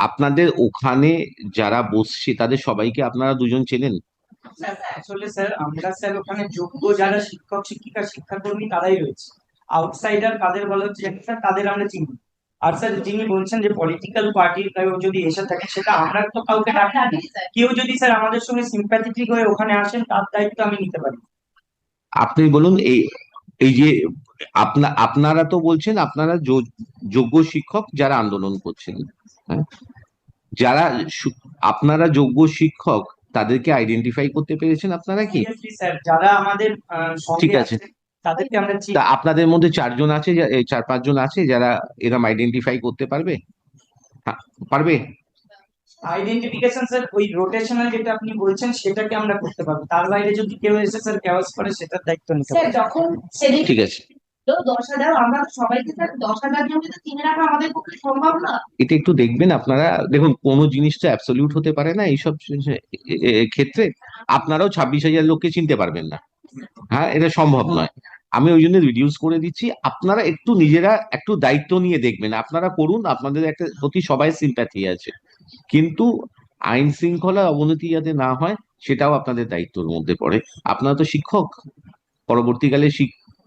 আপনাদের ওখানে যারা বসছে তাদের সবাইকে আপনারা দুজন চেনেন? আসলে স্যার আমরা স্যার ওখানে যোগ্য যারা শিক্ষক শিক্ষিকা শিক্ষাকর্মী তারাই রয়েছে। আউটসাইডার কাদের বলা হচ্ছে স্যার তাদের আমরা চিনি। আর স্যার যিনি বলছেন যে পলিটিক্যাল পার্টির কেউ যদি এসে থাকে সেটা আমরা তো কাউকে ডাকি না। কেউ যদি স্যার আমাদের সঙ্গে সিম্প্যাথেটিক হয়ে ওখানে আসেন তার দায়িত্ব আমি নিতে পারি। আপনি বলুন, এই এই যে আপনারা তো বলছেন আপনারা যোগ্য শিক্ষক যারা আন্দোলন করছেন, হ্যাঁ? যারা আপনারা যোগ্য শিক্ষক তাদেরকে আইডেন্টিফাই করতে পেরেছেন আপনারা কি? স্যার যারা আমাদের ঠিক সঙ্গে আছে। আছে তাদেরকে আমরা চিনি। তা আপনাদের মধ্যে চারজন আছে, চার পাঁচজন আছে যারা এরম আইডেন্টিফাই করতে পারবে? হ্যাঁ, পারবে। আইডেন্টিফিকেশন স্যার ওই রোটেশনাল যেটা আপনি বলছেন সেটাকে আমরা করতে পারবো, তার বাইরে যদি কেউ এসে স্যার ক্যাওয়াস করে সেটার দায়িত্ব নিতে স্যার পারবো। যখন সেদিন ঠিক আছে, 10,000, আমরা তো সবাইকে স্যার 10,000 জনকে তো চিনে রাখা আমাদের পক্ষে সম্ভব না। এটা একটু দেখবেন আপনারা। দেখুন, কোনো জিনিস তো অ্যাবসলিউট হতে পারে না এইসব ক্ষেত্রে। আপনারাও 26,000 লোককে চিনতে পারবেন না, হ্যাঁ, এটা সম্ভব নয়। আমি ওই জন্য রিডিউস করে দিচ্ছি। আপনারা একটু নিজেরা একটু দায়িত্ব নিয়ে দেখবেন, আপনারা করুন, আপনাদের একটা প্রতি সবাই সিম্প্যাথি আছে, কিন্তু আইন শৃঙ্খলা অবনতি যাতে না হয় সেটাও আপনাদের দায়িত্বের মধ্যে পড়ে। আপনারা তো শিক্ষক, পরবর্তীকালে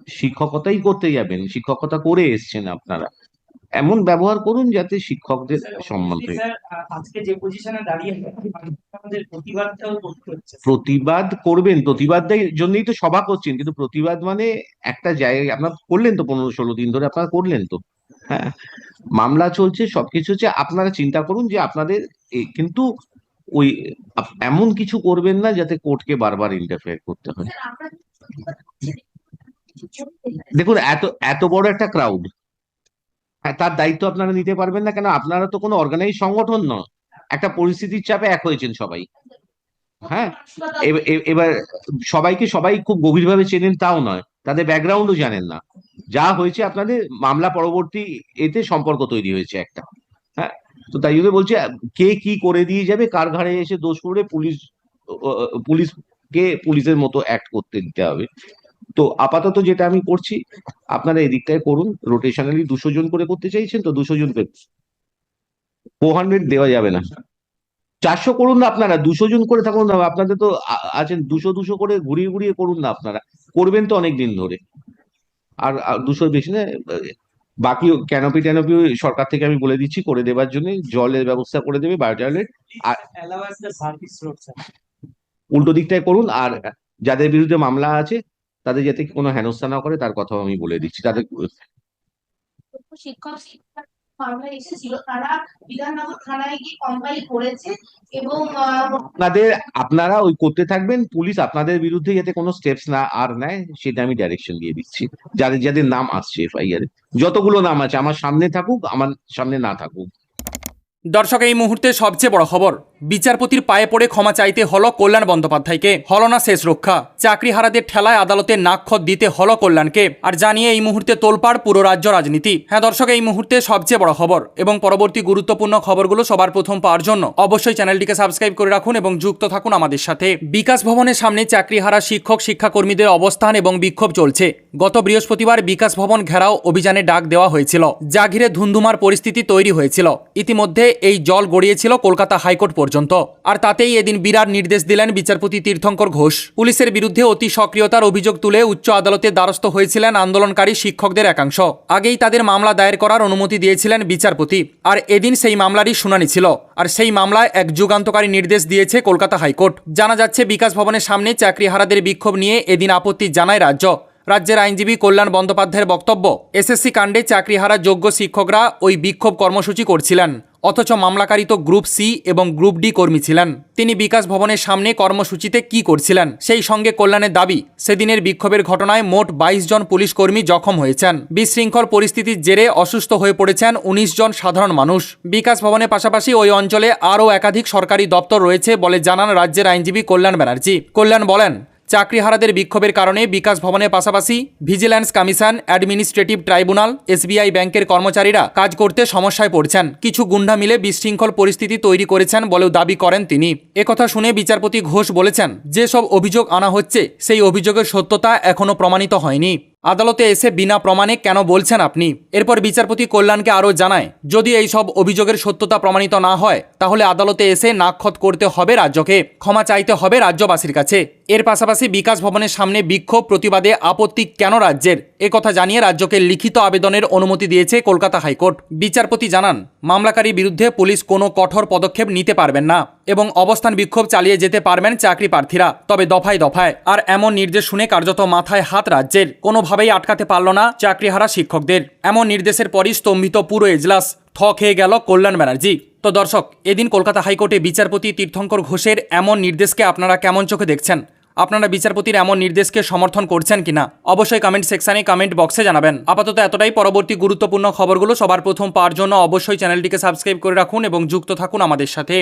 শিক্ষকতাই করতে যাবেন, শিক্ষকতা করে এসছেন আপনারা। এমন ব্যবহার করুন যাতে শিক্ষকদের স্যার সম্মান অবশ্যই পেয়ে। স্যার আজকে যে পজিশনে দাঁড়িয়ে আমাদের প্রতিবাদটাও করতে হচ্ছে। প্রতিবাদ করবেন, প্রতিবাদের জন্যই তো সভা করছেন, কিন্তু প্রতিবাদ মানে একটা জায়গায় আপনার করলেন তো 15-16 দিন ধরে আপনারা করলেন তো, হ্যাঁ, মামলা চলছে, সবকিছু হচ্ছে। আপনারা চিন্তা করুন যে আপনাদের কিন্তু ওই এমন কিছু করবেন না যাতে কোর্টকে বারবার ইন্টারফেয়ার করতে হয়। স্যার আমরা দেখুন, এত এত বড় একটা ক্রাউড, হ্যাঁ, তার দায়িত্ব আপনারা নিতে পারবেন না কেন? আপনারা তো কোনো অর্গানাইজ সংগঠন নয়, একটা পরিস্থিতির চাপে এক হয়েছেন সবাই, হ্যাঁ। এবার সবাইকে সবাই খুব গভীরভাবে চেনেন তাও নয়, তাদের ব্যাকগ্রাউন্ডও জানেন না। যা হয়েছে আপনাদের মামলা পরবর্তী এতে সম্পর্ক তৈরি হয়েছে একটা, হ্যাঁ। তো তাই জন্য বলছি, কে কি করে দিয়ে যাবে, কার ঘাড়ে এসে দোষ করে পুলিশকে পুলিশের মতো অ্যাক্ট করতে দিতে হবে। তো আপাতত যেটা আমি করছি, আপনারা এদিকটায় করুন। রোটেশনালি 200 জন করে করতে চাইছেন তো 200 জন 400 দেওয়া যাবে না। 400 করুন না, আপনারা 200 জন করে থাকুন না, আপনাদের তো আছেন 200 200 করে ঘুরিয়ে ঘুরিয়ে করুন না, আপনারা করবেন তো অনেক দিন ধরে। আর 200 বেশি না। বাকি ক্যানোপি ট্যানোপি সরকার থেকে আমি বলে দিচ্ছি করে দেওয়ার জন্য, জলের ব্যবস্থা করে দেবে, বায়ো টয়লেট। আর allow us the service road sir. উল্টো দিকটায় করুন। আর যাদের বিরুদ্ধে মামলা আছে তাদের যাতে কোনো হেনস্থা না করে তার কথাও আমি বলে দিচ্ছি। তাদের শিক্ষক শিক্ষা মামলা এসেছিল, তারা বিধাননগর থানায় গিয়ে কমপ্লেইন করেছে এবং আপনাদের আপনারা ওই করতে থাকবেন, পুলিশ আপনাদের বিরুদ্ধে যাতে কোনো স্টেপস না আর নেয় সেটা আমি ডাইরেকশন দিয়ে দিচ্ছি। যাদের যাদের নাম আসছে এফআইআর, যতগুলো নাম আছে আমার সামনে থাকুক, আমার সামনে না থাকুক। দর্শক, এই মুহূর্তে সবচেয়ে বড় খবর, বিচারপতির পায়ে পড়ে ক্ষমা চাইতে হলো কল্যাণ বন্দ্যোপাধ্যায়কে। হলো না শেষ রক্ষা, চাকরিহারাদের ঠেলায় আদালতে নাকখত দিতে হলো কল্যাণকে। আর জানিয়ে এই মুহূর্তে তোলপাড় পুরো রাজ্য রাজনীতি। হ্যাঁ দর্শক, এই মুহূর্তে সবচেয়ে বড় খবর এবং পরবর্তী গুরুত্বপূর্ণ খবরগুলো সবার প্রথম পাওয়ার জন্য অবশ্যই চ্যানেলটিকে সাবস্ক্রাইব করে রাখুন এবং যুক্ত থাকুন আমাদের সাথে। বিকাশ ভবনের সামনে চাকরিহারা শিক্ষক শিক্ষাকর্মীদের অবস্থান এবং বিক্ষোভ চলছে। গত বৃহস্পতিবার বিকাশ ভবন ঘেরাও অভিযানে ডাক দেওয়া হয়েছিল, যা ঘিরে ধুন্ধুমার পরিস্থিতি তৈরি হয়েছিল। ইতিমধ্যে এই জল গড়িয়েছিল কলকাতা হাইকোর্ট পর্যন্ত। আর তাতেই এদিন বিরাট নির্দেশ দিলেন বিচারপতি তীর্থঙ্কর ঘোষ। পুলিশের বিরুদ্ধে অতি সক্রিয়তার অভিযোগ তুলে উচ্চ আদালতে দ্বারস্থ হয়েছিলেন আন্দোলনকারী শিক্ষকদের একাংশ। আগেই তাদের মামলা দায়ের করার অনুমতি দিয়েছিলেন বিচারপতি। আর এদিন সেই মামলারই শুনানি ছিল। আর সেই মামলায় এক যুগান্তকারী নির্দেশ দিয়েছে কলকাতা হাইকোর্ট। জানা যাচ্ছে, বিকাশ ভবনের সামনে চাকরিহারাদের বিক্ষোভ নিয়ে এদিন আপত্তি জানায় রাজ্য। রাজ্যের আইনজীবী কল্যাণ বন্দ্যোপাধ্যায়ের বক্তব্য, এসএসসি কাণ্ডে চাকরিহারা যোগ্য শিক্ষকরা ওই বিক্ষোভ কর্মসূচি করছিলেন, অথচ মামলাকারী তো গ্রুপ সি এবং গ্রুপ ডি কর্মী ছিলেন। তিনি বিকাশ ভবনের সামনে কর্মসূচিতে কি করছিলেন? সেই সঙ্গে কল্যাণের দাবি, সেদিনের বিক্ষোভের ঘটনায় মোট 22 জন পুলিশ কর্মী জখম হয়েছেন। বিশৃঙ্খল পরিস্থিতির জেরে অসুস্থ হয়ে পড়েছেন 19 জন সাধারণ মানুষ। বিকাশ ভবনের পাশাপাশি ওই অঞ্চলে আরও একাধিক সরকারি দপ্তর রয়েছে বলে জানান রাজ্যের আইনজীবী কল্যাণ ব্যানার্জি। কল্যাণ বলেন, চাকরিহারাদের বিক্ষোভের কারণে বিকাশ ভবনের পাশাপাশি vigilance commission, administrative tribunal, SBI ব্যাংকের কর্মচারীরা কাজ করতে সমস্যায় পড়ছেন। কিছু গুন্ডা মিলে বিশৃঙ্খল পরিস্থিতি তৈরি করেছেন বলেও দাবি করেন তিনি। একথা শুনে বিচারপতি ঘোষ বলেছেন, যেসব অভিযোগ আনা হচ্ছে সেই অভিযোগের সত্যতা এখনো প্রমাণিত হয়নি। আদালতে এসে বিনা প্রমাণে কেন বলছেন আপনি? এরপর বিচারপতি কল্যাণকে আরও জানায়, যদি এই সব অভিযোগের সত্যতা প্রমাণিত না হয় তাহলে আদালতে এসে নাকখত করতে হবে রাজ্যকে, ক্ষমা চাইতে হবে রাজ্যবাসীর কাছে। এর পাশাপাশি বিকাশ ভবনের সামনে বিক্ষোভ প্রতিবাদে আপত্তি কেন রাজ্যের, একথা জানিয়ে রাজ্যকে লিখিত আবেদনের অনুমতি দিয়েছে কলকাতা হাইকোর্ট। বিচারপতি জানান, মামলাকারীর বিরুদ্ধে পুলিশ কোনো কঠোর পদক্ষেপ নিতে পারবেন না এবং অবস্থান বিক্ষোভ চালিয়ে যেতে পারবেন চাকরি প্রার্থীরা, তবে দফায় দফায়। আর এমন নির্দেশ শুনে কার্যত মাথায় হাত রাজ্যের, কোনোভাবেই আটকাতে পারল না চাকরিহারা শিক্ষকদের। এমন নির্দেশের পরই স্তম্ভিত পুরো এজলাস, থ খেয়ে গেল কল্যাণ ব্যানার্জি। তো দর্শক, এদিন কলকাতা হাইকোর্টে বিচারপতি তীর্থঙ্কর ঘোষের এমন নির্দেশকে আপনারা কেমন চোখে দেখছেন? আপনারা বিচারপতির এমন নির্দেশকে সমর্থন করছেন কিনা অবশ্যই কমেন্ট সেকশনে কমেন্ট বক্সে জানাবেন। আপাতত এতটাই। পরবর্তী গুরুত্বপূর্ণ খবরগুলো সবার প্রথম পাওয়ার জন্য অবশ্যই চ্যানেলটিকে সাবস্ক্রাইব করে রাখুন এবং যুক্ত থাকুন আমাদের সাথে।